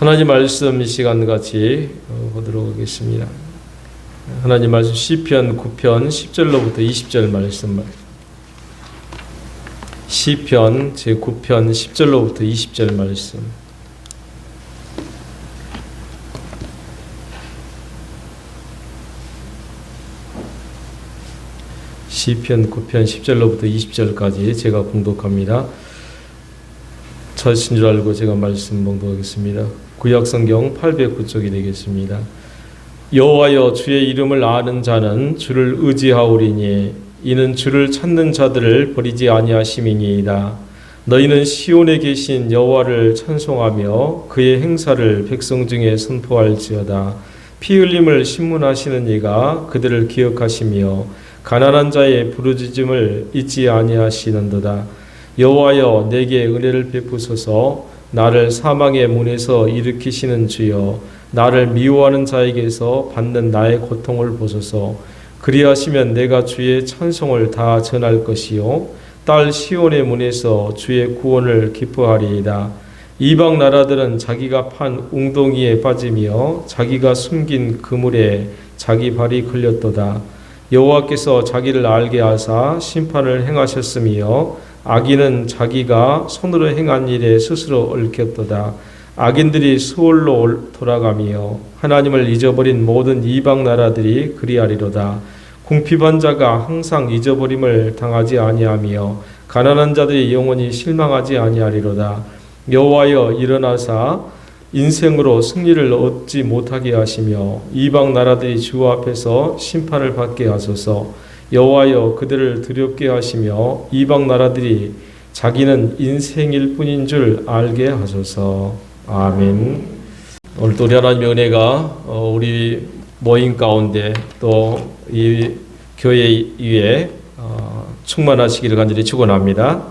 하나님 말씀 이 시간 같이 보도록 하겠습니다. 하나님 말씀 시편 9편 10절로부터 20절 말씀. 시편 제9편 10절로부터 20절 말씀. 시편 9편 10절로부터 20절까지 제가 봉독합니다. 첫인 줄 알고 제가 말씀 봉독하겠습니다. 구약성경 809쪽이 되겠습니다. 여호와여, 주의 이름을 아는 자는 주를 의지하오리니 이는 주를 찾는 자들을 버리지 아니하심이니이다. 너희는 시온에 계신 여호와를 찬송하며 그의 행사를 백성 중에 선포할지어다. 피 흘림을 신문하시는 이가 그들을 기억하시며 가난한 자의 부르짖음을 잊지 아니하시는도다. 여호와여, 내게 은혜를 베푸소서. 나를 사망의 문에서 일으키시는 주여, 나를 미워하는 자에게서 받는 나의 고통을 보소서. 그리하시면 내가 주의 찬송을 다 전할 것이요 딸 시온의 문에서 주의 구원을 기뻐하리이다. 이방 나라들은 자기가 판 웅덩이에 빠지며 자기가 숨긴 그물에 자기 발이 걸렸도다. 여호와께서 자기를 알게 하사 심판을 행하셨으며 악인은 자기가 손으로 행한 일에 스스로 얽혔도다. 악인들이 수월로 돌아가며 하나님을 잊어버린 모든 이방 나라들이 그리하리로다. 궁핍한 자가 항상 잊어버림을 당하지 아니하며 가난한 자들이 영원히 실망하지 아니하리로다. 여호와여, 일어나사 인생으로 승리를 얻지 못하게 하시며 이방 나라들이 주 앞에서 심판을 받게 하소서. 여호와여, 그들을 두렵게 하시며 이방 나라들이 자기는 인생일 뿐인 줄 알게 하소서. 아멘. 오늘도 우리 하나님의 은혜가 우리 모임 가운데 또 이 교회 위에 충만하시기를 간절히 축원합니다.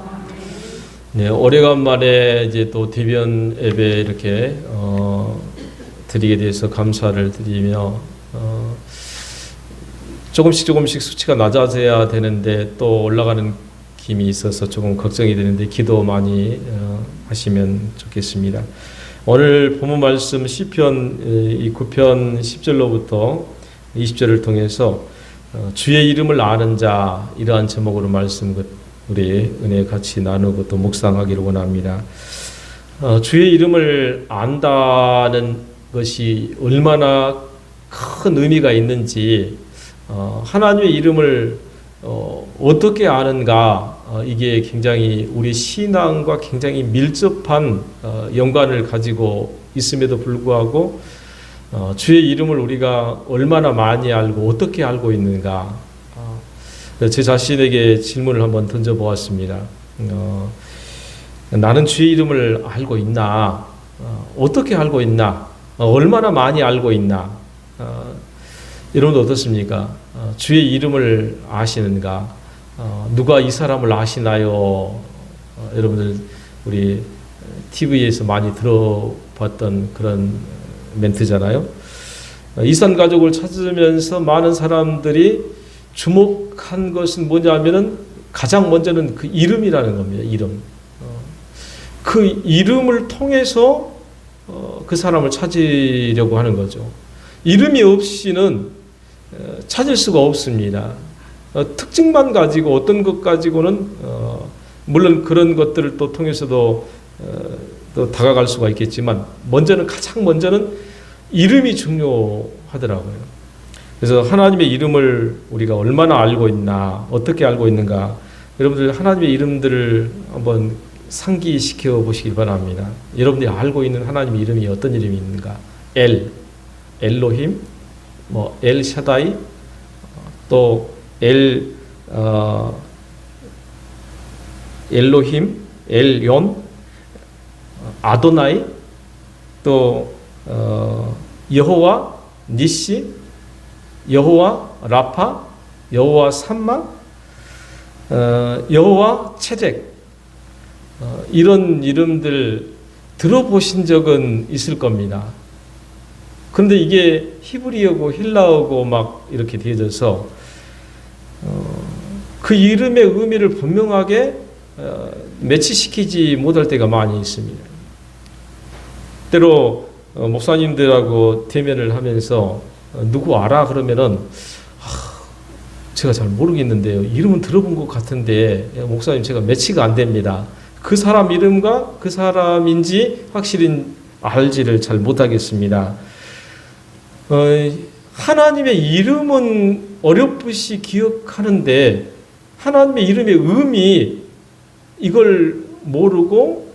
네, 오래간만에 이제 또 대변 예배 이렇게 드리게 돼서 감사를 드리며 조금씩 수치가 낮아져야 되는데 또 올라가는 힘이 있어서 조금 걱정이 되는데 기도 많이 하시면 좋겠습니다. 오늘 본문 말씀 시편 9편 10절로부터 20절을 통해서 주의 이름을 아는 자, 이러한 제목으로 말씀 우리 은혜 같이 나누고 또 묵상하기를 원합니다. 주의 이름을 안다는 것이 얼마나 큰 의미가 있는지, 하나님의 이름을 어떻게 아는가, 이게 굉장히 우리 신앙과 굉장히 밀접한 연관을 가지고 있음에도 불구하고 주의 이름을 우리가 얼마나 많이 알고 어떻게 알고 있는가, 제 자신에게 질문을 한번 던져보았습니다. 나는 주의 이름을 알고 있나? 어떻게 알고 있나? 얼마나 많이 알고 있나? 여러분도 어떻습니까? 주의 이름을 아시는가? 누가 이 사람을 아시나요? 여러분들 우리 TV에서 많이 들어봤던 그런 멘트잖아요. 이산 가족을 찾으면서 많은 사람들이 주목한 것은 뭐냐면은 가장 먼저는 그 이름이라는 겁니다. 이름. 그 이름을 통해서 그 사람을 찾으려고 하는 거죠. 이름이 없이는 찾을 수가 없습니다. 특징만 가지고 어떤 것 가지고는 물론 그런 것들을 또 통해서도 또 다가갈 수가 있겠지만 가장 먼저는 이름이 중요하더라고요. 그래서 하나님의 이름을 우리가 얼마나 알고 있나, 어떻게 알고 있는가, 여러분들 하나님의 이름들을 한번 상기시켜 보시기 바랍니다. 여러분들이 알고 있는 하나님의 이름이 어떤 이름이 있는가? 엘로힘, 엘샤다이, 또 엘로힘, 엘yon, 아도나이, 또 여호와 니시, 여호와 라파, 여호와 삼마, 여호와 체덱, 이런 이름들 들어보신 적은 있을 겁니다. 그런데 이게 히브리어고 헬라어고 막 이렇게 되어져서 그 이름의 의미를 분명하게 매치시키지 못할 때가 많이 있습니다. 때로 목사님들하고 대면을 하면서 누구 알아? 그러면은 제가 잘 모르겠는데요. 이름은 들어본 것 같은데 목사님 제가 매치가 안 됩니다. 그 사람 이름과 그 사람인지 확실히 알지를 잘 못하겠습니다. 하나님의 이름은 어렴풋이 기억하는데 하나님의 이름의 의미 이걸 모르고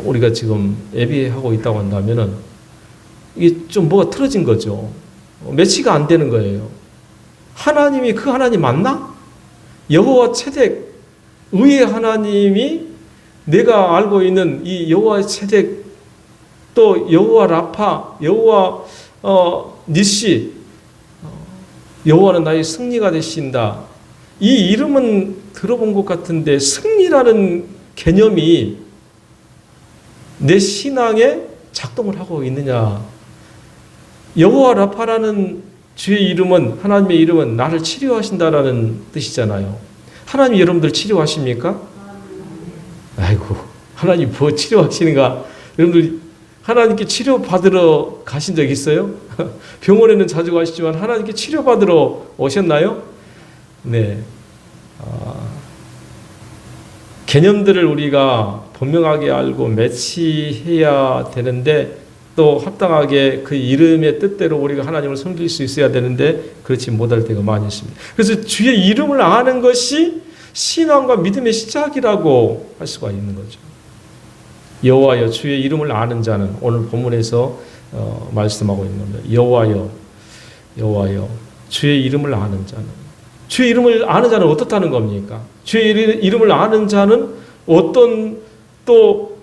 우리가 지금 예배하고 있다고 한다면은 이게 좀 뭐가 틀어진 거죠. 매치가 안 되는 거예요. 하나님이 그 하나님 맞나? 여호와 채덱 의의 하나님이 내가 알고 있는 이 여호와의 채덱 또 여호와 라파 여호와 니시 여호와는 나의 승리가 되신다. 이 이름은 들어본 것 같은데 승리라는 개념이 내 신앙에 작동을 하고 있느냐. 여호와 라파라는 주의 이름은 하나님의 이름은 나를 치료하신다라는 뜻이잖아요. 하나님 여러분들 치료하십니까? 아이고 하나님 뭐 치료하시는가. 여러분들 하나님께 치료받으러 가신 적 있어요? 병원에는 자주 가시지만 하나님께 치료받으러 오셨나요? 네. 개념들을 우리가 분명하게 알고 매치해야 되는데 또 합당하게 그 이름의 뜻대로 우리가 하나님을 섬길 수 있어야 되는데 그렇지 못할 때가 많이 있습니다. 그래서 주의 이름을 아는 것이 신앙과 믿음의 시작이라고 할 수가 있는 거죠. 여호와여 주의 이름을 아는 자는 오늘 본문에서 말씀하고 있는 겁니다. 여호와여 주의 이름을 아는 자는 주의 이름을 아는 자는 어떻다는 겁니까? 주의 이름을 아는 자는 어떤 또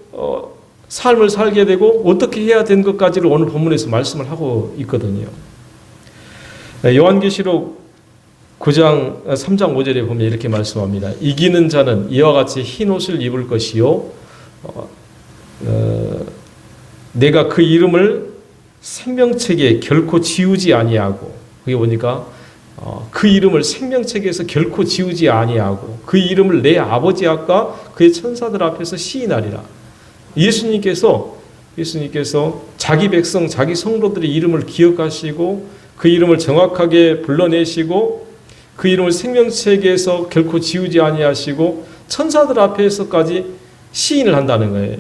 삶을 살게 되고 어떻게 해야 되는 것까지를 오늘 본문에서 말씀을 하고 있거든요. 요한계시록 9장 3장 5절에 보면 이렇게 말씀합니다. 이기는 자는 이와 같이 흰 옷을 입을 것이요 내가 그 이름을 생명책에 결코 지우지 아니하고 거기 보니까 그 이름을 생명책에서 결코 지우지 아니하고 그 이름을 내 아버지 앞과 그의 천사들 앞에서 시인하리라. 예수님께서 자기 백성, 자기 성도들의 이름을 기억하시고 그 이름을 정확하게 불러내시고 그 이름을 생명책에서 결코 지우지 아니하시고 천사들 앞에서까지 시인을 한다는 거예요.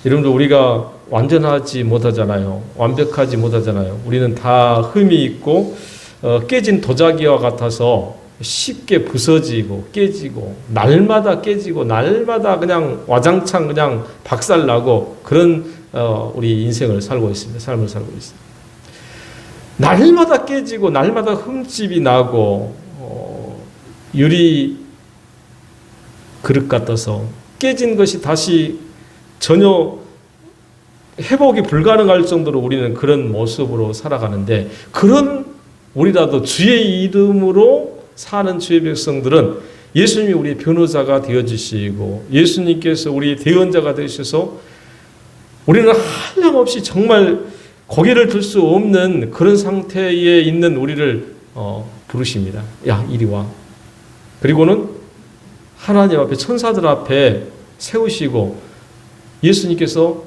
여러분들 우리가 완전하지 못하잖아요. 완벽하지 못하잖아요. 우리는 다 흠이 있고 깨진 도자기와 같아서 쉽게 부서지고 깨지고 날마다 깨지고 날마다 그냥 와장창 그냥 박살나고 그런 우리 인생을 살고 있습니다. 삶을 살고 있습니다. 날마다 깨지고 날마다 흠집이 나고 유리 그릇 같아서 깨진 것이 다시 전혀 회복이 불가능할 정도로 우리는 그런 모습으로 살아가는데 그런 우리라도 주의 이름으로 사는 주의 백성들은 예수님이 우리의 변호사가 되어주시고 예수님께서 우리의 대언자가 되셔서 우리는 한량없이 정말 고개를 들 수 없는 그런 상태에 있는 우리를 부르십니다. 야 이리 와. 그리고는 하나님 앞에 천사들 앞에 세우시고 예수님께서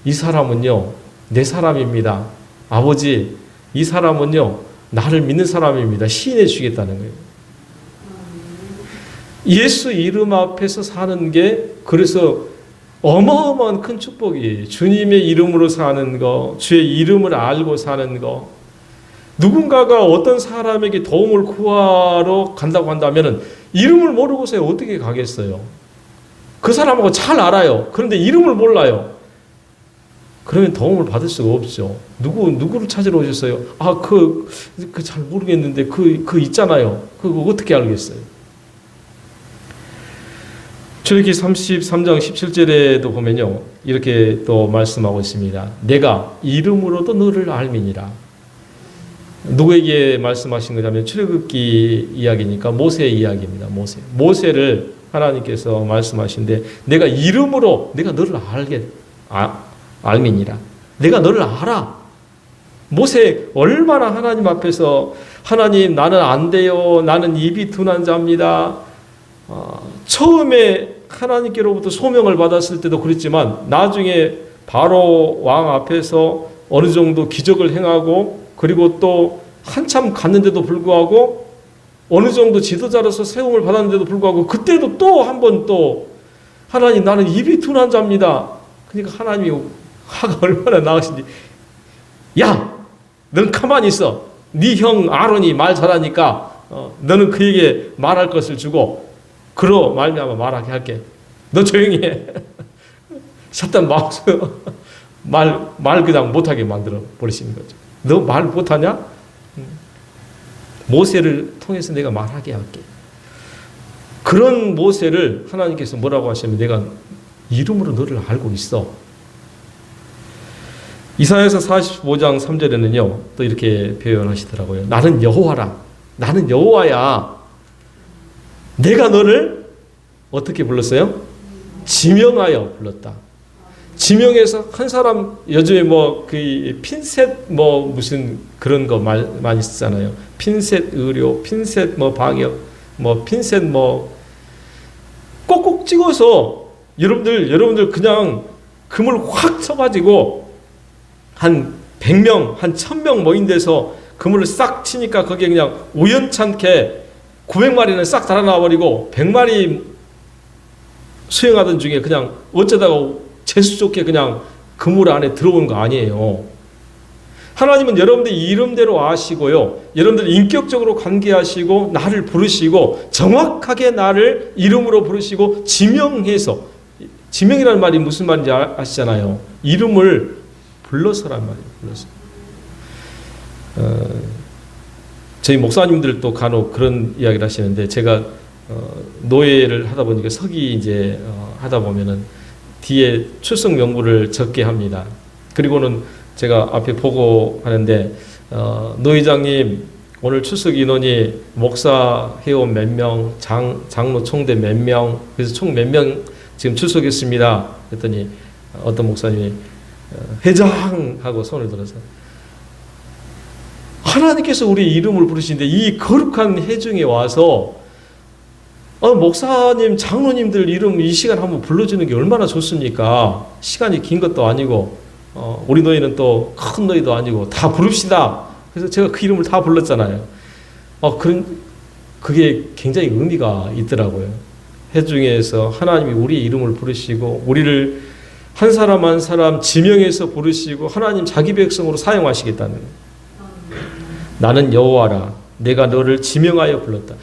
이 사람은요 내 사람입니다. 아버지 이 사람은요 나를 믿는 사람입니다. 시인해 주겠다는 거예요. 예수 이름 앞에서 사는 게 그래서 어마어마한 큰 축복이에요. 주님의 이름으로 사는 거, 주의 이름을 알고 사는 거. 누군가가 어떤 사람에게 도움을 구하러 간다고 한다면 이름을 모르고서 어떻게 가겠어요? 그 사람하고 잘 알아요. 그런데 이름을 몰라요. 그러면 도움을 받을 수가 없죠. 누구를 찾으러 오셨어요? 잘 모르겠는데 그 있잖아요. 그거 어떻게 알겠어요? 출애굽기 33장 17절에도 보면요. 이렇게 또 말씀하고 있습니다. 내가 이름으로도 너를 알미니라. 누구에게 말씀하신 거냐면 출애굽기 이야기니까 모세의 이야기입니다. 모세를 하나님께서 말씀하신데 내가 이름으로 내가 너를 알미니라. 내가 너를 알아. 모세 얼마나 하나님 앞에서 하나님 나는 안 돼요. 나는 입이 둔한 자입니다. 처음에 하나님께로부터 소명을 받았을 때도 그랬지만 나중에 바로 왕 앞에서 어느 정도 기적을 행하고 그리고 또 한참 갔는데도 불구하고 어느 정도 지도자로서 세움을 받았는데도 불구하고 그때도 또 한 번 또 하나님 나는 입이 둔한 자입니다. 그러니까 하나님이 화가 얼마나 나으신지 야 넌 가만히 있어. 네 형 아론이 말 잘하니까 너는 그에게 말할 것을 주고 그로 말미암아 말하게 할게. 너 조용히 해. 사탄 마음속에 말 그냥 못하게 만들어 버리시는 거죠. 너 말 못하냐? 모세를 통해서 내가 말하게 할게. 그런 모세를 하나님께서 뭐라고 하시면 내가 이름으로 너를 알고 있어. 이사야서 45장 3절에는요 또 이렇게 표현하시더라고요. 나는 여호와라. 나는 여호와야. 내가 너를 어떻게 불렀어요? 지명하여 불렀다. 지명해서 한 사람 요즘에 뭐 그 핀셋 뭐 무슨 그런 거 많이 쓰잖아요. 핀셋 의료, 핀셋 뭐 방역, 뭐 핀셋 뭐 꼭꼭 찍어서 여러분들 그냥 금을 확 쳐가지고 한 100명, 한 1000명 모인 데서 그물을 싹 치니까 거기에 그냥 우연찮게 900마리는 싹 달아나 버리고 100마리 수행하던 중에 그냥 어쩌다가 재수 좋게 그냥 그물 안에 들어오는 거 아니에요. 하나님은 여러분들 이름대로 아시고요. 여러분들 인격적으로 관계하시고 나를 부르시고 정확하게 나를 이름으로 부르시고 지명해서, 지명이라는 말이 무슨 말인지 아시잖아요. 이름을 불러서란 말이에요. 불러서. 저희 목사님들도 간혹 그런 이야기를 하시는데 제가 노예를 하다 보니까 서기 이제 하다 보면은 뒤에 출석 명부를 적게 합니다. 그리고는 제가 앞에 보고 하는데 노회장님 오늘 출석 인원이 목사 회원 몇 명, 장로 총대 몇 명, 그래서 총 몇 명 지금 출석했습니다. 그랬더니 어떤 목사님이 회장하고 손을 들어서 하나님께서 우리 이름을 부르시는데 이 거룩한 회중에 와서 목사님, 장로님들 이름 이 시간 한번 불러주는 게 얼마나 좋습니까? 시간이 긴 것도 아니고 우리 너희는 또 큰 너희도 아니고 다 부릅시다. 그래서 제가 그 이름을 다 불렀잖아요. 그게 굉장히 의미가 있더라고요. 회중에서 하나님이 우리 이름을 부르시고 우리를 한 사람 한 사람 지명해서 부르시고 하나님 자기 백성으로 사용하시겠다는 거예요. 나는 여호와라. 내가 너를 지명하여 불렀다.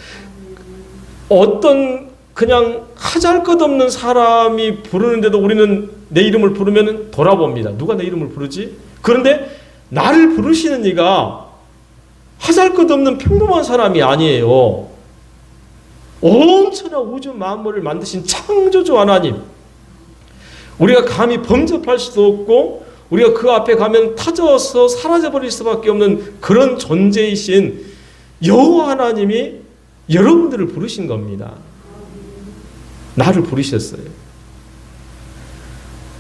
어떤 그냥 하잘것없는 사람이 부르는데도 우리는 내 이름을 부르면 돌아봅니다. 누가 내 이름을 부르지? 그런데 나를 부르시는 이가 하잘것없는 평범한 사람이 아니에요. 온천하 우주 만물을 만드신 창조주 하나님. 우리가 감히 범접할 수도 없고 우리가 그 앞에 가면 타져서 사라져버릴 수밖에 없는 그런 존재이신 여호와 하나님이 여러분들을 부르신 겁니다. 나를 부르셨어요.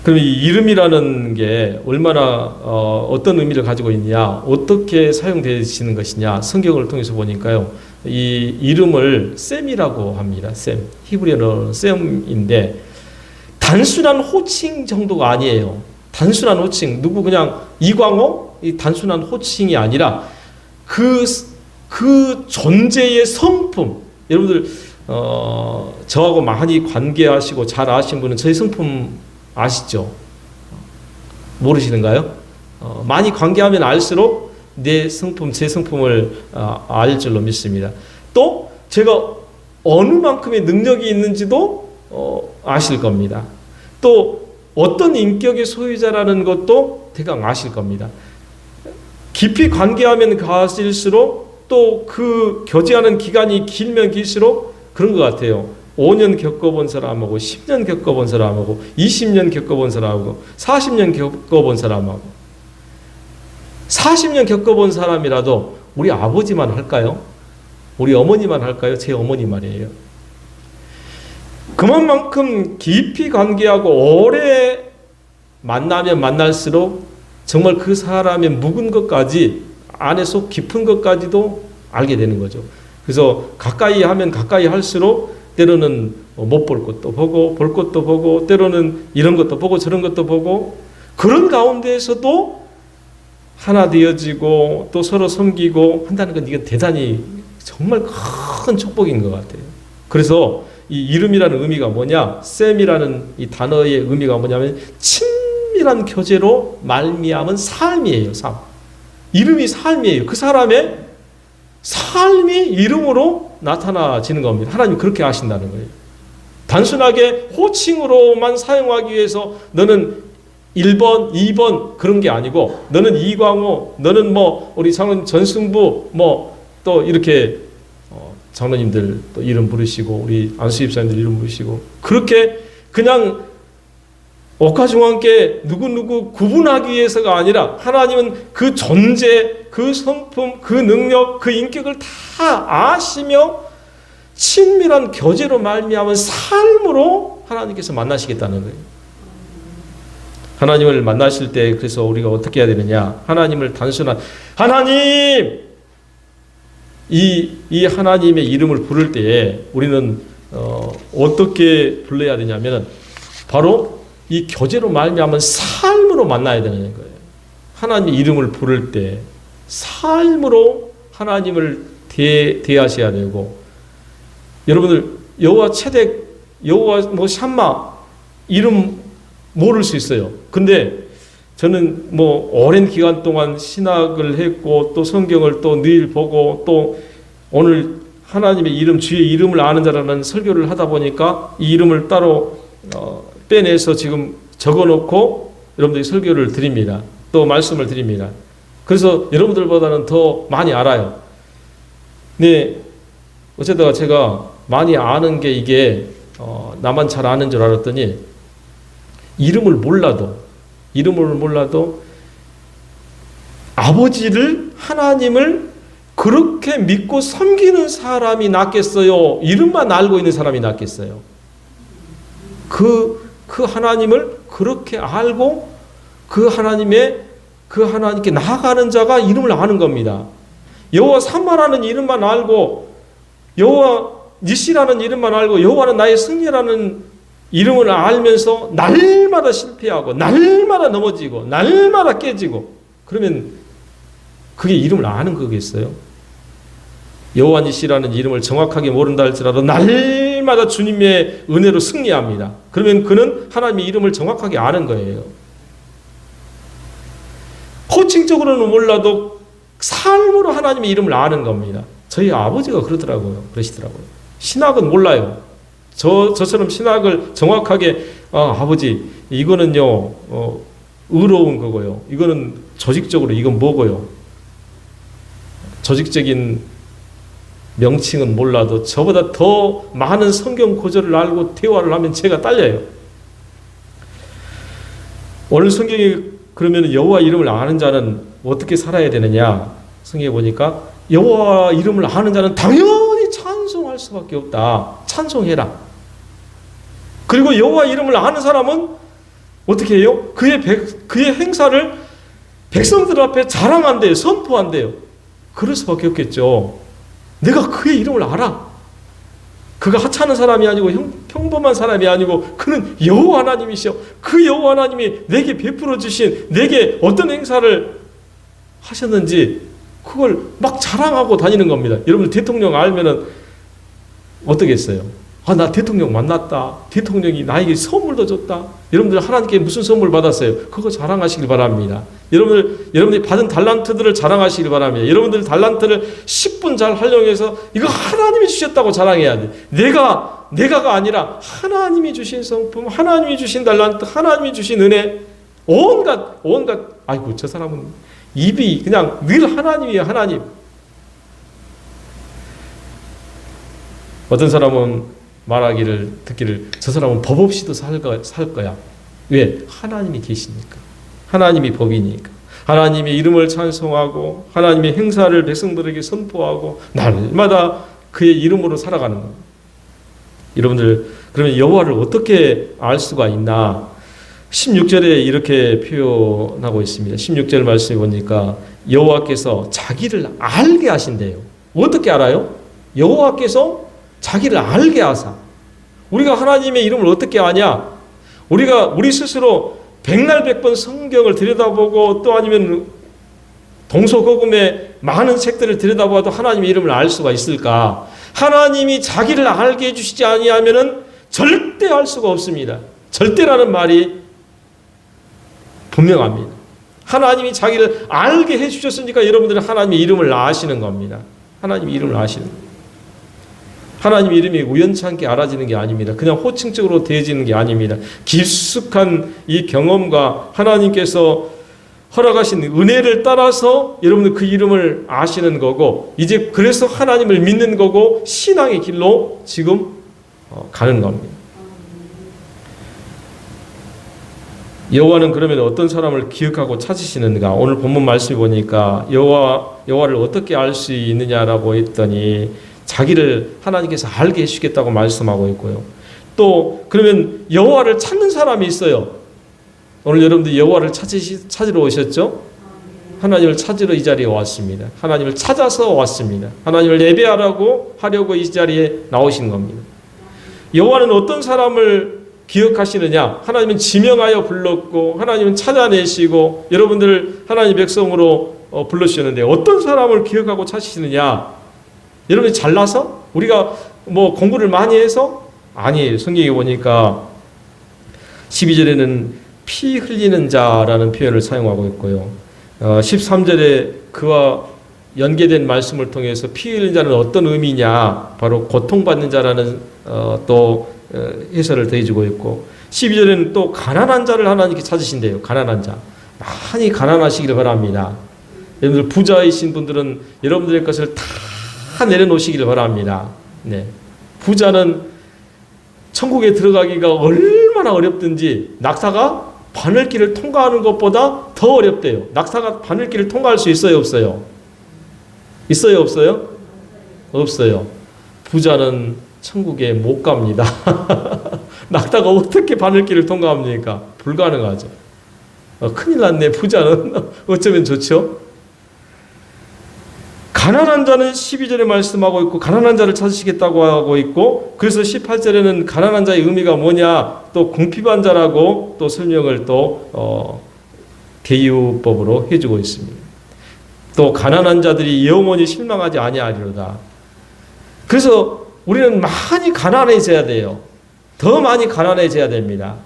그럼 이 이름이라는 게 얼마나 어떤 의미를 가지고 있냐, 어떻게 사용되시는 것이냐, 성경을 통해서 보니까요, 이 이름을 셈이라고 합니다. 셈, 히브리어로 셈인데 단순한 호칭 정도가 아니에요. 단순한 호칭, 누구 그냥 이광호, 이 단순한 호칭이 아니라 그 존재의 성품. 여러분들 저하고 많이 관계하시고 잘 아신 분은 저희 성품 아시죠? 모르시는가요? 많이 관계하면 알수록 내 성품, 제 성품을 알 줄로 믿습니다. 또 제가 어느 만큼의 능력이 있는지도 아실 겁니다. 또 어떤 인격의 소유자라는 것도 대강 아실 겁니다. 깊이 관계하면 가실수록 또 그 교제하는 기간이 길면 길수록 그런 것 같아요. 5년 겪어본 사람하고 10년 겪어본 사람하고 20년 겪어본 사람하고 40년 겪어본 사람하고 40년 겪어본 사람이라도 우리 아버지만 할까요? 우리 어머니만 할까요? 제 어머니 말이에요. 그만큼 깊이 관계하고 오래 만나면 만날수록 정말 그 사람의 묵은 것까지 안에 속 깊은 것까지도 알게 되는 거죠. 그래서 가까이 하면 가까이 할수록 때로는 못 볼 것도 보고 볼 것도 보고 때로는 이런 것도 보고 저런 것도 보고 그런 가운데에서도 하나 되어지고 또 서로 섬기고 한다는 건 이건 대단히 정말 큰 축복인 것 같아요. 그래서 이 이름이라는 의미가 뭐냐? 셈이라는 이 단어의 의미가 뭐냐면 친밀한 교제로 말미암은 삶이에요. 삶. 이름이 삶이에요. 그 사람의 삶이 이름으로 나타나지는 겁니다. 하나님 그렇게 하신다는 거예요. 단순하게 호칭으로만 사용하기 위해서 너는 1번, 2번 그런 게 아니고 너는 이광호, 너는 뭐 우리 장로님 전승부 뭐 또 이렇게 장로님들 또 이름 부르시고 우리 안수 집사님들 이름 부르시고 그렇게 그냥 옥화중앙께 누구누구 구분하기 위해서가 아니라 하나님은 그 존재, 그 성품, 그 능력, 그 인격을 다 아시며 친밀한 교제로 말미암은 삶으로 하나님께서 만나시겠다는 거예요. 하나님을 만나실 때 그래서 우리가 어떻게 해야 되느냐? 하나님을 단순한 하나님! 이 하나님의 이름을 부를 때에 우리는 어떻게 불러야 되냐면 바로 이 교제로 말미암은 삶으로 만나야 되는 거예요. 하나님의 이름을 부를 때 삶으로 하나님을 대하셔야 되고 여러분들 여호와 체덱, 여호와 뭐 샴마 이름 모를 수 있어요. 근데 저는 뭐 오랜 기간 동안 신학을 했고 또 성경을 또 늘 보고 또 오늘 하나님의 이름, 주의 이름을 아는 자라는 설교를 하다 보니까 이 이름을 따로 빼내서 지금 적어놓고 여러분들이 설교를 드립니다. 또 말씀을 드립니다. 그래서 여러분들보다는 더 많이 알아요. 네, 어쩌다가 제가 많이 아는 게 이게 나만 잘 아는 줄 알았더니 이름을 몰라도 아버지를 하나님을 그렇게 믿고 섬기는 사람이 낫겠어요? 이름만 알고 있는 사람이 낫겠어요? 그 하나님을 그렇게 알고 그 하나님께 나아가는 자가 이름을 아는 겁니다. 여호와 삼마라는 이름만 알고 여호와 니시라는 이름만 알고 여호와는 나의 승리라는 이름을 알면서 날마다 실패하고 날마다 넘어지고 날마다 깨지고 그러면 그게 이름을 아는 거겠어요? 여호와 니시라는 이름을 정확하게 모른다 할지라도 날마다 주님의 은혜로 승리합니다. 그러면 그는 하나님의 이름을 정확하게 아는 거예요. 호칭적으로는 몰라도 삶으로 하나님의 이름을 아는 겁니다. 저희 아버지가 그러시더라고요. 신학은 몰라요. 저처럼 신학을 정확하게 아버지 이거는요 의로운 거고요. 이거는 조직적으로 이건 뭐고요. 조직적인 명칭은 몰라도 저보다 더 많은 성경 구절을 알고 대화를 하면 제가 딸려요. 오늘 성경에 그러면 여호와 이름을 아는 자는 어떻게 살아야 되느냐? 성경에 보니까 여호와 이름을 아는 자는 당연히 찬송할 수밖에 없다. 찬송해라. 그리고 여호와 이름을 아는 사람은 어떻게 해요? 그의 행사를 백성들 앞에 자랑한대요. 선포한대요. 그럴 수밖에 없겠죠. 내가 그의 이름을 알아. 그가 하찮은 사람이 아니고 평범한 사람이 아니고 그는 여호와 하나님이시여. 그 여호와 하나님이 내게 베풀어 주신 내게 어떤 행사를 하셨는지 그걸 막 자랑하고 다니는 겁니다. 여러분 대통령 알면은 어떻겠어요? 나 대통령 만났다. 대통령이 나에게 선물도 줬다. 여러분들 하나님께 무슨 선물 받았어요? 그거 자랑하시길 바랍니다. 여러분들이 받은 달란트들을 자랑하시길 바랍니다. 여러분들 달란트를 10분 잘 활용해서 이거 하나님이 주셨다고 자랑해야 돼. 내가가 아니라 하나님이 주신 성품, 하나님이 주신 달란트, 하나님이 주신 은혜, 온갖 아이고 저 사람은 입이 그냥 늘 하나님이에요. 하나님. 어떤 사람은 듣기를 저 사람은 법 없이도 살 거야. 왜? 하나님이 계시니까. 하나님이 법이니까. 하나님의 이름을 찬송하고 하나님의 행사를 백성들에게 선포하고 날마다 그의 이름으로 살아가는 겁니다. 여러분들 그러면 여호와를 어떻게 알 수가 있나? 16절에 이렇게 표현하고 있습니다. 16절 말씀에 보니까 여호와께서 자기를 알게 하신대요. 어떻게 알아요? 여호와께서 자기를 알게 하사. 우리가 하나님의 이름을 어떻게 아냐? 우리 스스로 백날 백번 성경을 들여다보고 또 아니면 동서고금의 많은 책들을 들여다봐도 하나님의 이름을 알 수가 있을까? 하나님이 자기를 알게 해주시지 아니하면은 절대 알 수가 없습니다. 절대라는 말이 분명합니다. 하나님이 자기를 알게 해주셨으니까 여러분들은 하나님의 이름을 아시는 겁니다. 하나님의 이름을 아시는 겁니다. 하나님의 이름이 우연찮게 알아지는 게 아닙니다. 그냥 호칭적으로 대해지는 게 아닙니다. 깊숙한 이 경험과 하나님께서 허락하신 은혜를 따라서 여러분들 그 이름을 아시는 거고, 이제 그래서 하나님을 믿는 거고 신앙의 길로 지금 가는 겁니다. 여호와는 그러면 어떤 사람을 기억하고 찾으시는가? 오늘 본문 말씀을 보니까 여호와를 어떻게 알 수 있느냐라고 했더니 자기를 하나님께서 알게 해주시겠다고 말씀하고 있고요. 또 그러면 여호와를 찾는 사람이 있어요. 오늘 여러분들 여호와를 찾으러 오셨죠? 하나님을 찾으러 이 자리에 왔습니다. 하나님을 찾아서 왔습니다. 하나님을 예배하려고 이 자리에 나오신 겁니다. 여호와는 어떤 사람을 기억하시느냐? 하나님은 지명하여 불렀고 하나님은 찾아내시고 여러분들을 하나님의 백성으로 불러주셨는데 어떤 사람을 기억하고 찾으시느냐? 여러분이 잘나서? 우리가 뭐 공부를 많이 해서? 아니에요. 성경에 보니까 12절에는 피 흘리는 자라는 표현을 사용하고 있고요. 13절에 그와 연계된 말씀을 통해서 피 흘리는 자는 어떤 의미냐? 바로 고통받는 자라는 또 해설을 더해주고 있고 12절에는 또 가난한 자를 하나님께 찾으신대요. 가난한 자. 많이 가난하시기를 바랍니다. 여러분들 부자이신 분들은 여러분들의 것을 다 내려놓으시기를 바랍니다. 네. 부자는 천국에 들어가기가 얼마나 어렵든지 낙타가 바늘길을 통과하는 것보다 더 어렵대요. 낙타가 바늘길을 통과할 수 있어요, 없어요? 있어요, 없어요? 없어요. 부자는 천국에 못 갑니다. 낙타가 어떻게 바늘길을 통과합니까? 불가능하죠. 큰일 났네. 부자는 어쩌면 좋죠? 가난한 자는 12절에 말씀하고 있고 가난한 자를 찾으시겠다고 하고 있고 그래서 18절에는 가난한 자의 의미가 뭐냐 또 궁핍한 자라고 또 설명을 또 대유법으로 해주고 있습니다. 또 가난한 자들이 영원히 실망하지 아니하리로다. 그래서 우리는 많이 가난해져야 돼요. 더 많이 가난해져야 됩니다.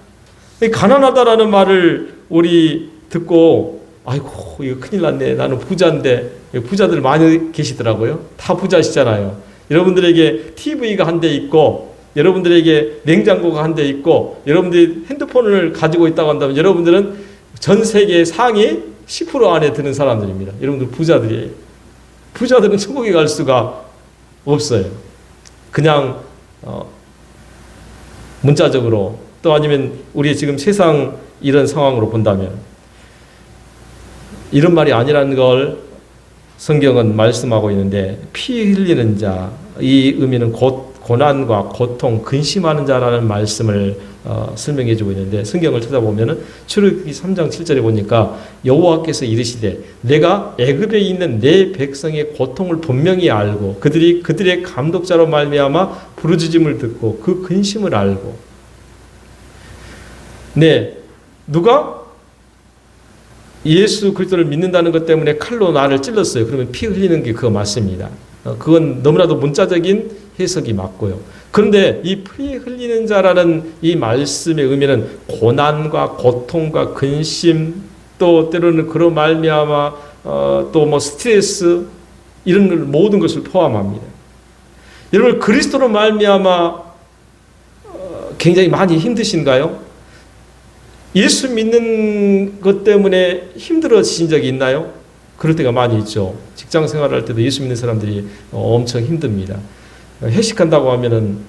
가난하다라는 말을 우리 듣고 아이고 이거 큰일 났네. 나는 부자인데 부자들 많이 계시더라고요. 다 부자시잖아요. 여러분들에게 TV가 한 대 있고 여러분들에게 냉장고가 한 대 있고 여러분들이 핸드폰을 가지고 있다고 한다면 여러분들은 전 세계 상위 10% 안에 드는 사람들입니다. 여러분들 부자들이에요. 부자들은 천국에 갈 수가 없어요. 그냥 문자적으로 또 아니면 우리 지금 세상 이런 상황으로 본다면 이런 말이 아니라는 걸 성경은 말씀하고 있는데 피 흘리는 자, 이 의미는 고난과 고통, 근심하는 자라는 말씀을 설명해 주고 있는데 성경을 찾아보면 출애굽기 3장 7절에 보니까 여호와께서 이르시되 내가 애굽에 있는 내 백성의 고통을 분명히 알고 그들의 감독자로 말미암아 부르짖음을 듣고 그 근심을 알고 네 누가 예수 그리스도를 믿는다는 것 때문에 칼로 나를 찔렀어요. 그러면 피 흘리는 게 그거 맞습니다. 그건 너무나도 문자적인 해석이 맞고요. 그런데 이 피 흘리는 자라는 이 말씀의 의미는 고난과 고통과 근심 또 때로는 그런 말미암아 또 뭐 스트레스 이런 모든 것을 포함합니다. 여러분 그리스도로 말미암아 굉장히 많이 힘드신가요? 예수 믿는 것 때문에 힘들어지신 적이 있나요? 그럴 때가 많이 있죠. 직장 생활할 때도 예수 믿는 사람들이 엄청 힘듭니다. 회식한다고 하면은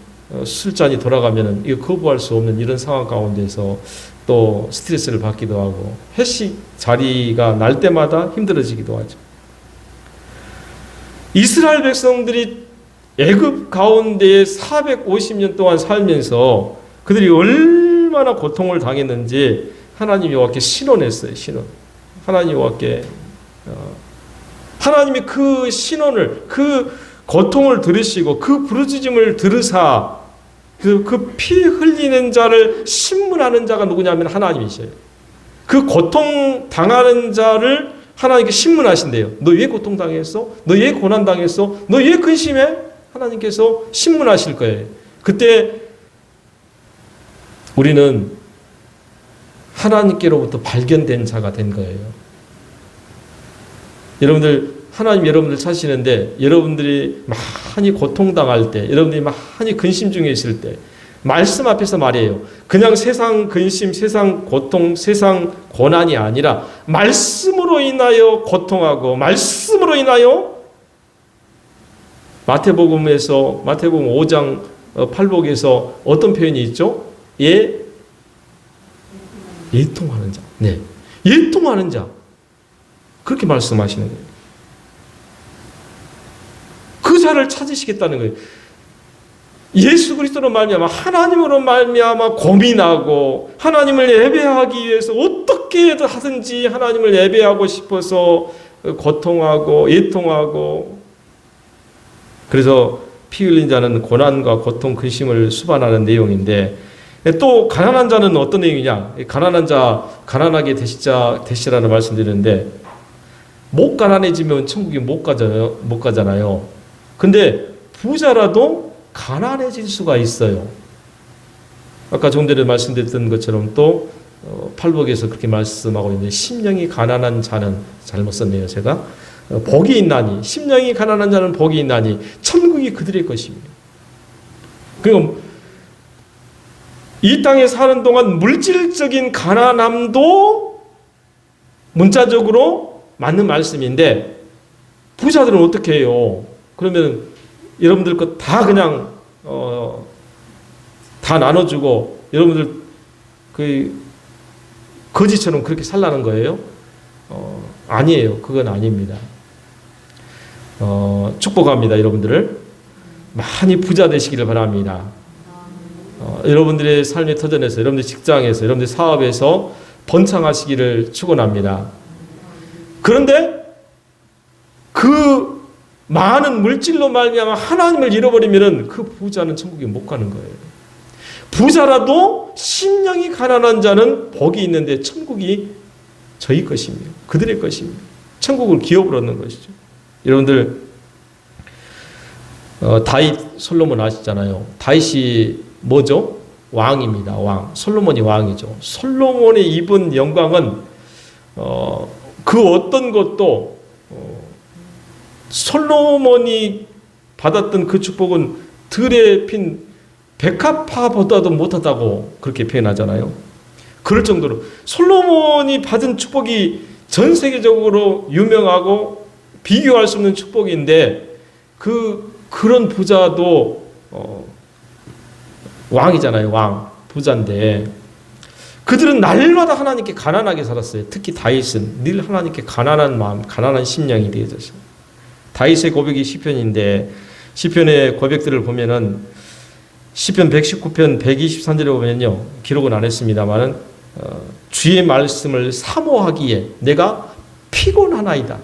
술잔이 돌아가면은 이거 거부할 수 없는 이런 상황 가운데서 또 스트레스를 받기도 하고 회식 자리가 날 때마다 힘들어지기도 하죠. 이스라엘 백성들이 애굽 가운데에 450년 동안 살면서 그들이 얼마나 고통을 당했는지 하나님 여호와께 신원했어요. 신원. 하나님 여호와께 하나님이 그 신원을 그 고통을 들으시고 그 부르짖음을 들으사 그 피 흘리는 자를 신문하는 자가 누구냐면 하나님이셔요. 그 고통 당하는 자를 하나님께 신문하신대요. 너 왜 고통 당했어? 너 왜 고난 당했어? 너 왜 근심해? 하나님께서 신문하실 거예요. 그때 우리는 하나님께로부터 발견된 자가 된 거예요. 여러분들, 하나님 여러분들 찾으시는데 여러분들이 많이 고통당할 때, 여러분들이 많이 근심 중에 있을 때 말씀 앞에서 말이에요. 그냥 세상 근심, 세상 고통, 세상 고난이 아니라 말씀으로 인하여 고통하고 말씀으로 인하여 마태복음 5장 8복에서 어떤 표현이 있죠? 예통하는 자. 네. 예통하는 자. 그렇게 말씀하시는 거예요. 그 자를 찾으시겠다는 거예요. 예수 그리스도로 말미암아 하나님으로 말미암아 고민하고 하나님을 예배하기 위해서 어떻게 하든지 하나님을 예배하고 싶어서 고통하고 예통하고, 그래서 피 흘린 자는 고난과 고통 근심을 수반하는 내용인데, 또 가난한 자는 어떤 내용이냐? 가난한 자 가난하게 되시라는 말씀드리는데, 못 가난해지면 천국에 못 가잖아요. 근데 부자라도 가난해질 수가 있어요. 아까 좀 전에 말씀드렸던 것처럼 또 팔복에서 그렇게 말씀하고 있는데, 심령이 가난한 자는, 잘못 썼네요 제가, 복이 있나니, 심령이 가난한 자는 복이 있나니 천국이 그들의 것입니다. 그리고 이 땅에 사는 동안 물질적인 가난함도 문자적으로 맞는 말씀인데, 부자들은 어떻게 해요? 그러면 여러분들 거 다 그냥 다 나눠주고 여러분들 그 거지처럼 그렇게 살라는 거예요? 아니에요. 그건 아닙니다. 축복합니다. 여러분들을 많이 부자 되시기를 바랍니다. 여러분들의 삶의 터전에서, 여러분들 직장에서, 여러분들 사업에서 번창하시기를 축원합니다. 그런데 그 많은 물질로 말미암아 하나님을 잃어버리면은 그 부자는 천국에 못 가는 거예요. 부자라도 심령이 가난한 자는 복이 있는데 천국이 저희 것이며 그들의 것입니다. 천국을 기업으로 얻는 것이죠. 여러분들 다윗, 솔로몬 아시잖아요. 다윗이 뭐죠? 왕입니다. 왕. 솔로몬이 왕이죠. 솔로몬이 입은 영광은 그 어떤 것도 솔로몬이 받았던 그 축복은 들에 핀 백합화보다도 못하다고 그렇게 표현하잖아요. 그럴 정도로 솔로몬이 받은 축복이 전 세계적으로 유명하고 비교할 수 없는 축복인데, 그런 부자도 왕이잖아요. 왕, 부자인데 그들은 날마다 하나님께 가난하게 살았어요. 특히 다윗은 늘 하나님께 가난한 마음, 가난한 심령이 되어졌어요. 다윗의 고백이 시편인데, 시편의 고백들을 보면은 시편 119편 123절에 보면요, 기록은 안 했습니다만은 주의 말씀을 사모하기에 내가 피곤하나이다.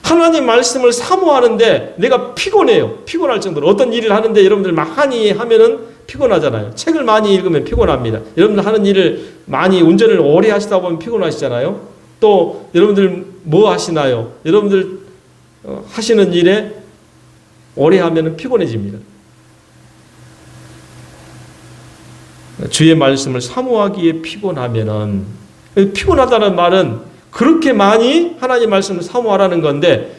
하나님 말씀을 사모하는데 내가 피곤해요. 피곤할 정도로. 어떤 일을 하는데 여러분들 많이 하면은 피곤하잖아요. 책을 많이 읽으면 피곤합니다. 여러분들 하는 일을 많이, 운전을 오래 하시다 보면 피곤하시잖아요. 또 여러분들 뭐 하시나요? 여러분들 하시는 일에 오래 하면은 피곤해집니다. 주의 말씀을 사모하기에 피곤하면은, 피곤하다는 말은 그렇게 많이 하나님 말씀을 사모하라는 건데,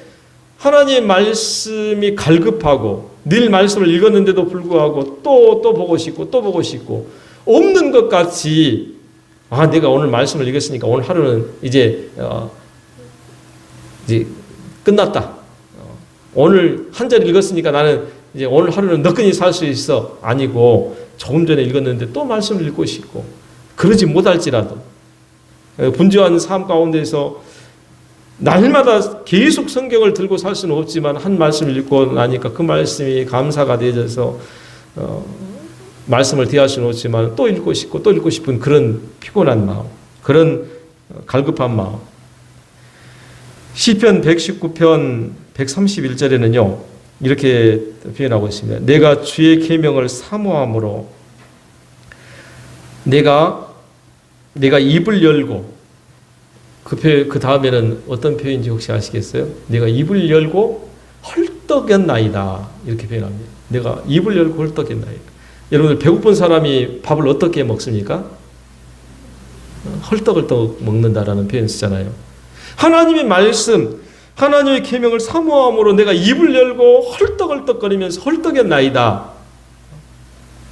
하나님 말씀이 갈급하고 늘 말씀을 읽었는데도 불구하고 또 보고 싶고 또 보고 싶고, 없는 것 같이, 내가 오늘 말씀을 읽었으니까 오늘 하루는 이제 끝났다. 오늘 한 절 읽었으니까 나는 이제 오늘 하루는 너끈히 살 수 있어. 아니고 조금 전에 읽었는데 또 말씀을 읽고 싶고, 그러지 못할지라도 분주한 삶 가운데서 날마다 계속 성경을 들고 살 수는 없지만 한 말씀을 읽고 나니까 그 말씀이 감사가 되어져서 말씀을 대할 수는 없지만 또 읽고 싶고 또 읽고 싶은 그런 피곤한 마음, 그런 갈급한 마음. 시편 119편 131절에는요 이렇게 표현하고 있습니다. 내가 주의 계명을 사모함으로 내가 내가 입을 열고, 그 다음에는 어떤 표현인지 혹시 아시겠어요? 내가 입을 열고 헐떡였나이다, 이렇게 표현합니다. 내가 입을 열고 헐떡였나이다. 여러분들 배고픈 사람이 밥을 어떻게 먹습니까? 헐떡헐떡 먹는다라는 표현 쓰잖아요. 하나님의 말씀, 하나님의 계명을 사모함으로 내가 입을 열고 헐떡헐떡거리면서 헐떡였나이다.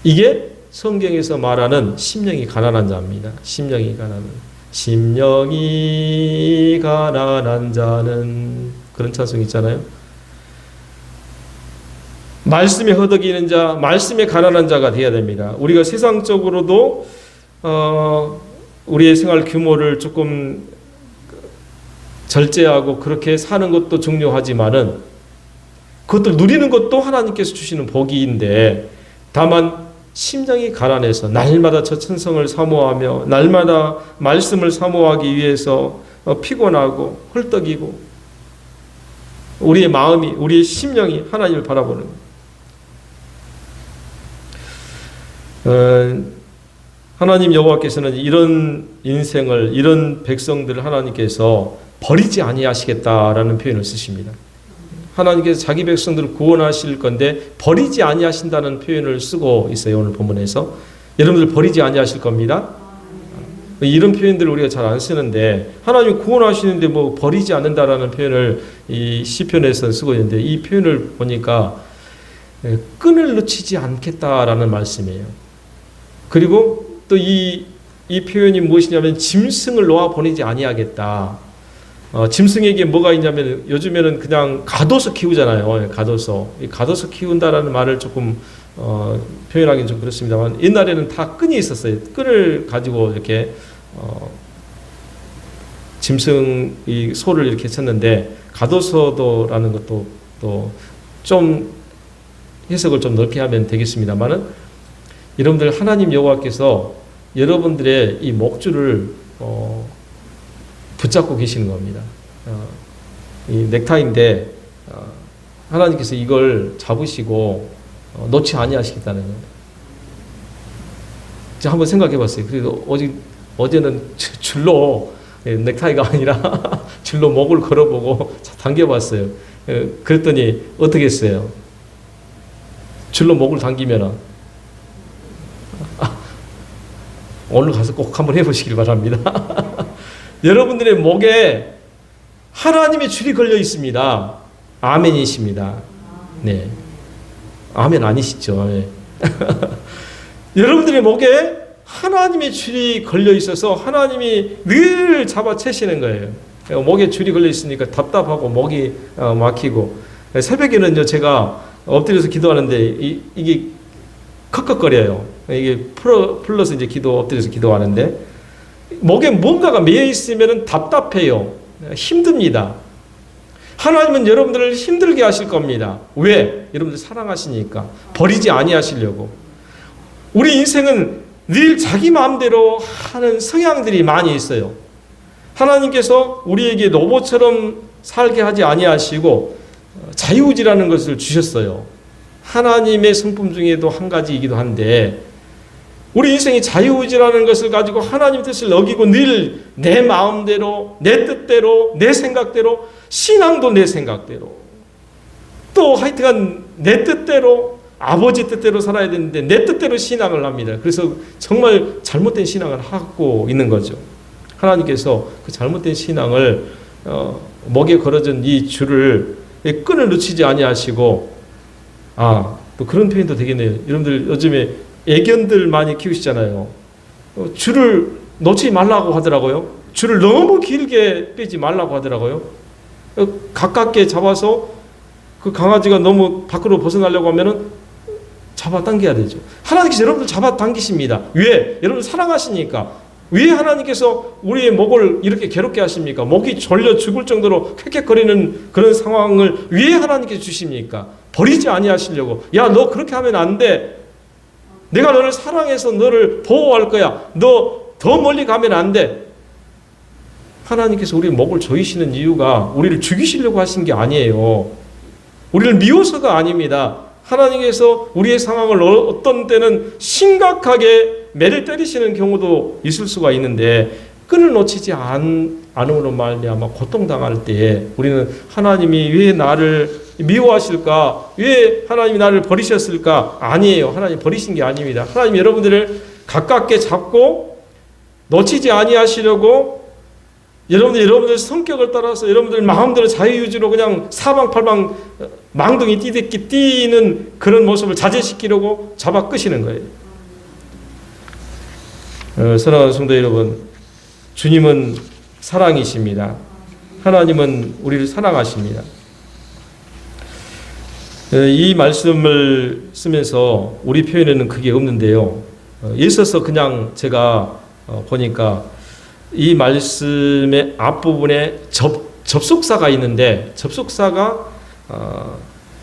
이게 성경에서 말하는 심령이 가난한 자입니다. 심령이 가난한 자는, 그런 찬송 있잖아요. 말씀에 허덕이는 자, 말씀에 가난한 자가 되어야 됩니다. 우리가 세상적으로도 우리의 생활 규모를 조금 절제하고 그렇게 사는 것도 중요하지만은 그것들 누리는 것도 하나님께서 주시는 복인데, 다만 심장이 가난해서 날마다 저 천성을 사모하며 날마다 말씀을 사모하기 위해서 피곤하고 헐떡이고, 우리의 마음이, 우리의 심령이 하나님을 바라보는 하나님 여호와께서는 이런 인생을, 이런 백성들을 하나님께서 버리지 아니하시겠다라는 표현을 쓰십니다. 하나님께서 자기 백성들을 구원하실 건데 버리지 아니하신다는 표현을 쓰고 있어요. 오늘 본문에서 여러분들 버리지 아니하실 겁니다. 이런 표현들을 우리가 잘 안 쓰는데, 하나님 구원하시는데 뭐 버리지 않는다라는 표현을 이 시편에서 쓰고 있는데, 이 표현을 보니까 끈을 놓치지 않겠다라는 말씀이에요. 그리고 또 이 표현이 무엇이냐면 짐승을 놓아 보내지 아니하겠다. 짐승에게 뭐가 있냐면 요즘에는 그냥 가둬서 키우잖아요. 가둬서 키운다라는 말을 조금 표현하기는 좀 그렇습니다만, 옛날에는 다 끈이 있었어요. 끈을 가지고 이렇게 짐승, 이 소를 이렇게 쳤는데, 가둬서도라는 것도 또 좀 해석을 좀 넓게 하면 되겠습니다만은, 여러분들 하나님 여호와께서 여러분들의 이 목줄을 붙잡고 계시는 겁니다. 이 넥타이인데 하나님께서 이걸 잡으시고 놓지 아니하시겠다는 거예요. 제가 한번 생각해봤어요. 그래도 어제는 줄로, 넥타이가 아니라 줄로 목을 걸어보고 당겨봤어요. 그랬더니 어떻게 했어요? 줄로 목을 당기면은, 오늘 가서 꼭 한번 해보시길 바랍니다. 여러분들의 목에 하나님의 줄이 걸려 있습니다. 아멘이십니다. 네. 아멘 아니시죠? 네. 여러분들의 목에 하나님의 줄이 걸려 있어서 하나님이 늘 잡아채시는 거예요. 목에 줄이 걸려 있으니까 답답하고 목이 막히고, 새벽에는요, 제가 엎드려서 기도하는데 이게 컥컥거려요. 이게 풀러서 이제 엎드려서 기도하는데, 목에 뭔가가 매여 있으면 답답해요. 힘듭니다. 하나님은 여러분들을 힘들게 하실 겁니다. 왜? 여러분들 사랑하시니까. 버리지 아니하시려고. 우리 인생은 늘 자기 마음대로 하는 성향들이 많이 있어요. 하나님께서 우리에게 로봇처럼 살게 하지 아니하시고 자유의지라는 것을 주셨어요. 하나님의 성품 중에도 한 가지이기도 한데, 우리 인생이 자유의지라는 것을 가지고 하나님 뜻을 어기고 늘 내 마음대로, 내 뜻대로, 내 생각대로, 신앙도 내 생각대로, 또 하여튼간 내 뜻대로, 아버지 뜻대로 살아야 되는데 내 뜻대로 신앙을 합니다. 그래서 정말 잘못된 신앙을 하고 있는 거죠. 하나님께서 그 잘못된 신앙을 목에 걸어진 이 줄을, 끈을 놓치지 아니하시고, 또 그런 표현도 되겠네요. 여러분들 요즘에 애견들 많이 키우시잖아요. 줄을 놓지 말라고 하더라고요. 줄을 너무 길게 빼지 말라고 하더라고요. 가깝게 잡아서 그 강아지가 너무 밖으로 벗어나려고 하면은 잡아당겨야 되죠. 하나님께서 여러분들 잡아당기십니다. 왜? 여러분들 사랑하시니까. 왜 하나님께서 우리의 목을 이렇게 괴롭게 하십니까? 목이 졸려 죽을 정도로 헥헥거리는 그런 상황을 왜 하나님께서 주십니까? 버리지 아니하시려고. 야, 너 그렇게 하면 안 돼. 내가 너를 사랑해서 너를 보호할 거야. 너 더 멀리 가면 안 돼. 하나님께서 우리 목을 조이시는 이유가 우리를 죽이시려고 하신 게 아니에요. 우리를 미워서가 아닙니다. 하나님께서 우리의 상황을 어떤 때는 심각하게 매를 때리시는 경우도 있을 수가 있는데 끈을 놓치지 않음으로 말미암아 고통당할 때에 우리는 하나님이 왜 나를 미워하실까? 왜 하나님이 나를 버리셨을까? 아니에요. 하나님 버리신 게 아닙니다. 하나님 여러분들을 가깝게 잡고 놓치지 아니하시려고 여러분들 성격을 따라서 여러분들 마음대로 자유유지로 그냥 사방팔방 망둥이 뛰듯이 뛰는 그런 모습을 자제시키려고 잡아 끄시는 거예요. 사랑하는 성도 여러분, 주님은 사랑이십니다. 하나님은 우리를 사랑하십니다. 이 말씀을 쓰면서 우리 표현에는 그게 없는데요. 있어서 그냥 제가 보니까 이 말씀의 앞부분에 접속사가 있는데 접속사가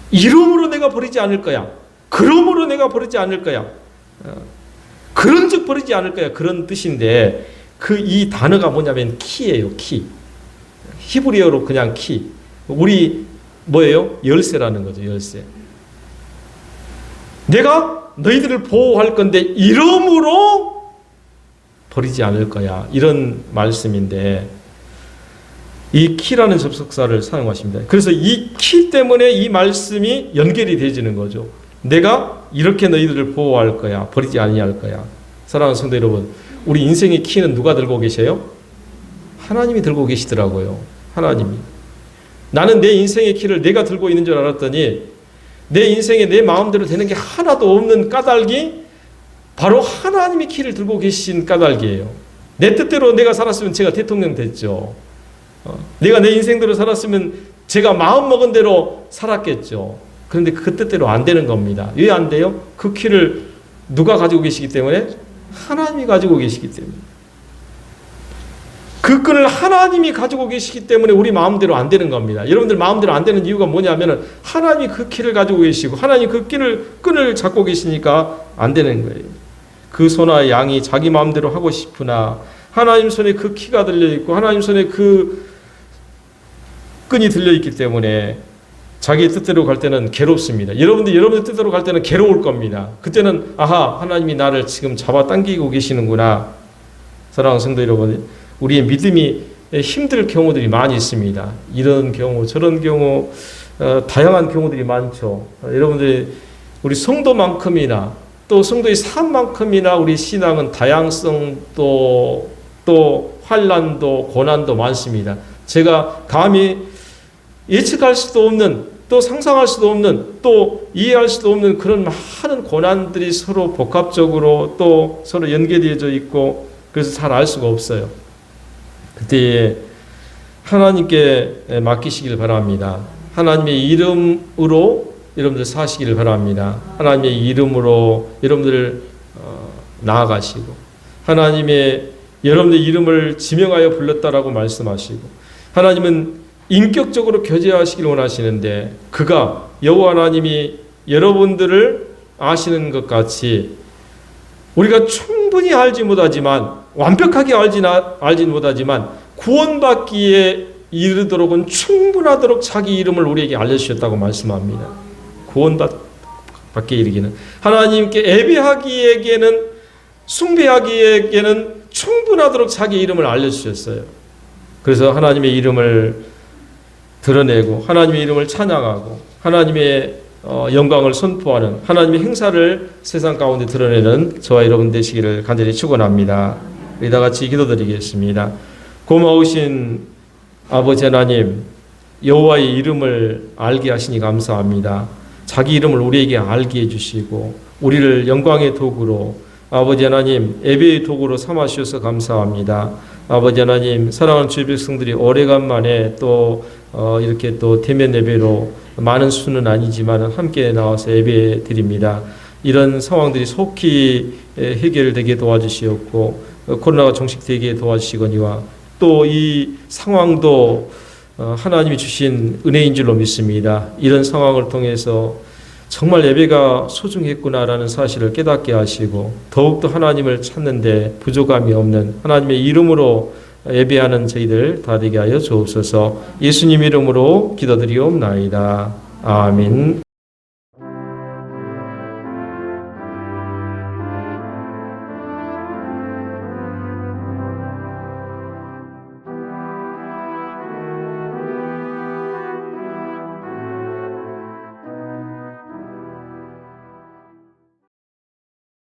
이름으로 내가 버리지 않을 거야. 그러므로 내가 버리지 않을 거야. 그런즉 버리지 않을 거야. 그런 뜻인데 이 단어가 뭐냐면 키예요. 키. 히브리어로 그냥 키. 우리 뭐예요? 열쇠라는 거죠. 열쇠. 내가 너희들을 보호할 건데 이름으로 버리지 않을 거야. 이런 말씀인데 이 키라는 접속사를 사용하십니다. 그래서 이 키 때문에 이 말씀이 연결이 되어지는 거죠. 내가 이렇게 너희들을 보호할 거야. 버리지 아니할 거야. 사랑하는 성도 여러분, 우리 인생의 키는 누가 들고 계세요? 하나님이 들고 계시더라고요. 하나님이. 나는 내 인생의 키를 내가 들고 있는 줄 알았더니 내 인생에 내 마음대로 되는 게 하나도 없는 까닭이 바로 하나님이 키를 들고 계신 까닭이에요. 내 뜻대로 내가 살았으면 제가 대통령 됐죠. 내가 내 인생대로 살았으면 제가 마음먹은 대로 살았겠죠. 그런데 그 뜻대로 안 되는 겁니다. 왜 안 돼요? 그 키를 누가 가지고 계시기 때문에? 하나님이 가지고 계시기 때문에. 그 끈을 하나님이 가지고 계시기 때문에 우리 마음대로 안 되는 겁니다. 여러분들 마음대로 안 되는 이유가 뭐냐면 하나님이 그 키를 가지고 계시고 하나님이 그 끈을 잡고 계시니까 안 되는 거예요. 그 소나 양이 자기 마음대로 하고 싶으나 하나님 손에 그 키가 들려있고 하나님 손에 그 끈이 들려있기 때문에 자기 뜻대로 갈 때는 괴롭습니다. 여러분들 뜻대로 갈 때는 괴로울 겁니다. 그때는 아하, 하나님이 나를 지금 잡아당기고 계시는구나. 사랑하는 성도 여러분, 우리의 믿음이 힘들 경우들이 많이 있습니다. 이런 경우 저런 경우 다양한 경우들이 많죠. 여러분들 우리 성도만큼이나 또 성도의 삶만큼이나 우리 신앙은 다양성도 또 환난도 고난도 많습니다. 제가 감히 예측할 수도 없는 또 상상할 수도 없는 또 이해할 수도 없는 그런 많은 고난들이 서로 복합적으로 또 서로 연계되어져 있고 그래서 잘 알 수가 없어요. 그때 하나님께 맡기시길 바랍니다. 하나님의 이름으로 여러분들 사시기를 바랍니다. 하나님의 이름으로 여러분들 나아가시고 하나님의 여러분의 이름을 지명하여 불렀다라고 말씀하시고 하나님은 인격적으로 교제하시길 원하시는데 그가 여호와 하나님이 여러분들을 아시는 것 같이 우리가 충분히 알지 못하지만 완벽하게 알지 못하지만 구원받기에 이르도록은 충분하도록 자기 이름을 우리에게 알려주셨다고 말씀합니다. 구원받기에 이르기는 하나님께 예배하기에는 숭배하기에는 충분하도록 자기 이름을 알려주셨어요. 그래서 하나님의 이름을 드러내고 하나님의 이름을 찬양하고 하나님의 영광을 선포하는 하나님의 행사를 세상 가운데 드러내는 저와 여러분 되시기를 간절히 축원합니다. 우리 다 같이 기도드리겠습니다. 고마우신 아버지 하나님, 여호와의 이름을 알게 하시니 감사합니다. 자기 이름을 우리에게 알게 해주시고 우리를 영광의 도구로 아버지 하나님 예배의 도구로 삼아주셔서 감사합니다. 아버지 하나님, 사랑하는 주의 백성들이 오래간만에 또 이렇게 또 대면 예배로 많은 수는 아니지만 함께 나와서 예배 드립니다. 이런 상황들이 속히 해결되게 도와주시옵고 코로나가 종식되게 도와주시거니와 또 이 상황도 하나님이 주신 은혜인 줄로 믿습니다. 이런 상황을 통해서 정말 예배가 소중했구나라는 사실을 깨닫게 하시고 더욱더 하나님을 찾는데 부족함이 없는 하나님의 이름으로 예배하는 저희들 다 되게 하여 주옵소서. 예수님 이름으로 기도드리옵나이다. 아멘.